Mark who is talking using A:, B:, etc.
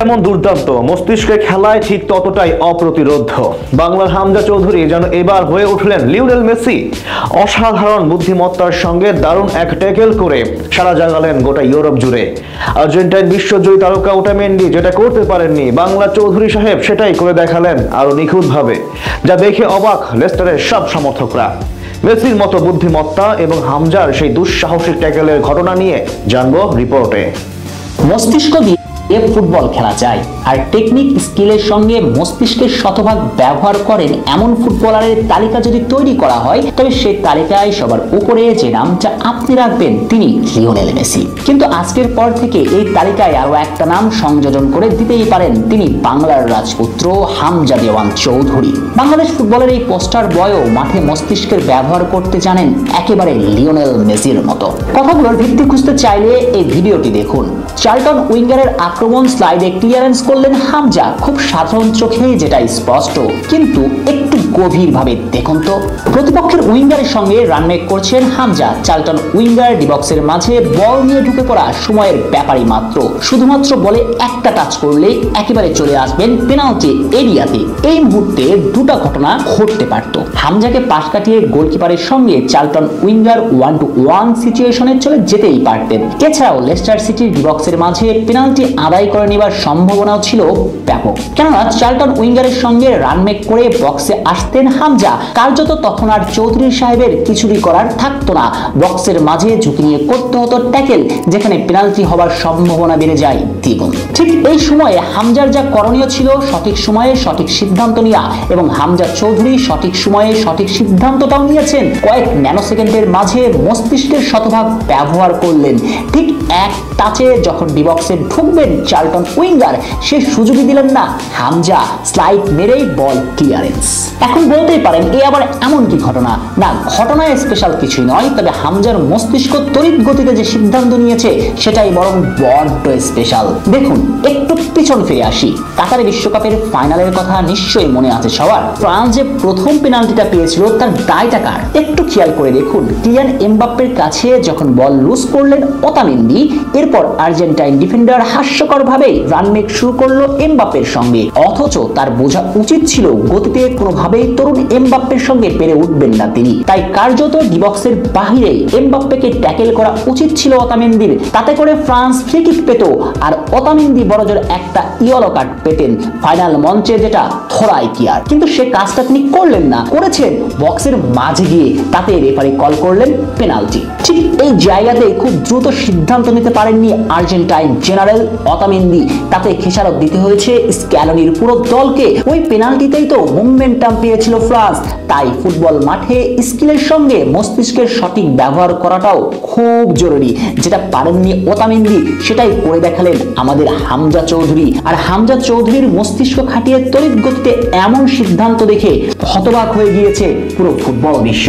A: যেমন দুর্দান্ত, মস্তিষ্কের খেলায় ঠিক ততটাই অপ্রতিরোধ্য। বাংলার হামজা চৌধুরী যেন এবার হয়ে উঠলেন লিওনেল মেসি। অসাধারণ বুদ্ধিমত্তার সঙ্গে দারুণ এক ট্যাকেল করে সারা জাগালেন গোটা ইউরোপ জুড়ে। আর্জেন্টাইন বিশ্বজয়ী তারকা ওটামেন্ডি যেটা করতে পারেননি, বাংলা চৌধুরী সাহেব সেটাই করে দেখালেন আরো নিখুঁতভাবে, যা দেখে অবাক লেস্টারের সব সমর্থকরা। মেসির মতো বুদ্ধিমত্তা এবং হামজার সেই দুঃসাহসিক ট্যাকেলের ঘটনা নিয়ে জানবো রিপোর্টে।
B: মস্তিষ্ক দিয়ে ফুটবল খেলা যায়, আর টেকনিক স্কিলের সঙ্গে মস্তিষ্কের শতভাগ ব্যবহার করেন এমন ফুটবলারের তালিকা যদি তৈরি করা হয়, তবে সেই তালিকায় সবার উপরে যে নামটা আপনি রাখবেন তিনি লিওনেল মেসি। কিন্তু আজকের পর থেকে এই তালিকায় আরো একটা নাম সংযোজন করে দিতেই পারেন, তিনি বাংলার রাজপুত্র হামজা দেওয়ান চৌধুরী। বাংলাদেশ ফুটবলের এই পোস্টার বয়ও মাঠে মস্তিষ্কের ব্যবহার করতে জানেন একেবারে লিওনেল মেসির মতো। কথাগুলোর ভিত্তি খুঁজতে চাইলে এই ভিডিওটি দেখুন। চার্লটন উইঙ্গারের আক্রমণ স্লাইডে ক্লিয়ারেন্স করলেন হামজা, খুব সাধারণ চোখে যেটা স্পষ্ট, কিন্তু একটু গভীরভাবে দেখুন তো। প্রতিপক্ষের উইঙ্গারের সঙ্গে রানমেক করছেন হামজা। চার্লটন উইঙ্গার ডিবক্সের মাঝে বল নিয়ে ঢুকে পড়া সময়ের ব্যাপারই মাত্র, শুধুমাত্র বলে একটা টাচ করলেই একেবারে চলে আসবেন পেনাল্টি এরিয়াতে। এই মুহূর্তে দুটো ঘটনা ঘটতে পারত। হামজাকে পাশ কাটিয়ে গোলকিপারের সঙ্গে চার্লটন উইঙ্গার 1-to-1 সিচুয়েশনে চলে যেতেই পারতেন। এছাড়াও লেস্টার সিটির ডিবক্সের মাঝে পেনাল্টি আদায় করে নেবার সম্ভাবনাও ছিল ব্যাপক, কেননা চার্লটন উইঙ্গারের সঙ্গে রানমেক করে বক্সে আসতেন হামজা। কার্যত তখন আর চৌধুরী সাহেবের কিছুই করার থাকতো না, বক্সের মাঝে ঝুঁকি নিয়ে করতে হতো ট্যাকেল, যেখানে পেনাল্টি হবার সম্ভাবনা বেড়ে যায় দ্বিগুণ। ঠিক এই সময়ে হামজার যা করণীয় ছিল সঠিক সময়ে সঠিক সিদ্ধান্ত নেওয়া, এবং হামজা চৌধুরী সঠিক সময়ে সঠিক সিদ্ধান্তটাও নিয়েছেন। কয়েক ন্যানোসেকেন্ডের মাঝে মস্তিষ্কের শতভাগ ব্যবহার করলেন। ঠিক এক টাচে যখন ডিবক্সে ঢুকবেন চার্লটন উইঙ্গার, সে সুযোগই দিলেন না, হামজা স্লাইড মেরেই বল ক্লিয়ারেন্স। এখন বলতেই পারেন এ আবার এমন কি ঘটনা? না, ঘটনায় স্পেশাল কিছুই নয়, তবে হামজার মস্তিষ্ক তড়িৎ গতিতে যে সিদ্ধান্ত নিয়েছে সেটাই বরং বড্ড স্পেশাল। দেখুন, একটু পিছন ফিরে আসি। কাতার বিশ্বকাপের ফাইনালের কথা নিশ্চয়ই মনে আছে সবার। ফ্রান্স যে প্রথম পেনাল্টিটা পেয়েছিল তার দায়টা কার? একটু খেয়াল করে দেখুন। কিলিয়ান এমবাপ্পের কাছে যখন বল লুজ করলেন ওতামেন্দি, এরপর আর্জেন্টাইন ডিফেন্ডার হাস্যকরভাবে রানমেক শুরু করলো এমবাপ্পের সঙ্গে, অথচ তার বোঝা উচিত ছিল গতিতে কোনোভাবেই তরুণ এমবাপ্পের সঙ্গে পেরে উঠবেন না তিনি। তাই কার্যত ডিবক্সের বাহিরে এমবাপ্পেকে ট্যাকেল করা উচিত ছিল ওতামেন্দির। তাতে করে ফ্রান্স ফ্রি কিক পেত, আর ওতামেন্দি বড়জোর একটা ইয়েলো কার্ড পেতেন ফাইনাল মঞ্চে, যেটা থোড়াই কি আর। কিন্তু সে কাজটা তিনি করলেন না, করেছেন বক্সের মাঝে গিয়ে, তাতে রেফারি কল করলেন পেনাল্টি। ঠিক এই জায়গাতে খুব দ্রুত সিদ্ধান্ত নিতে পারেননি আর্জেন্টাইন জেনারেল ওতামেন্দি, তাতে খেসারত দিতে হয়েছে স্ক্যালোনির পুরো দলকে। ওই পেনাল্টিতেই তো মোমেন্টাম পেয়েছিল ফ্রান্স। তাই ফুটবল মাঠে স্কিলের সঙ্গে মস্তিষ্কের সঠিক ব্যবহার করাটাও খুব জরুরি, যেটা পারেননি ওতামেন্দি সেটাই করে দেখালেন আমাদের হামজা চৌধুরী। আর হামজা চৌধুরীর মস্তিষ্ক খাটিয়ে তড়িৎ গতিতে এমন সিদ্ধান্ত দেখে হতবাক হয়ে গিয়েছে পুরো ফুটবল বিশ্ব।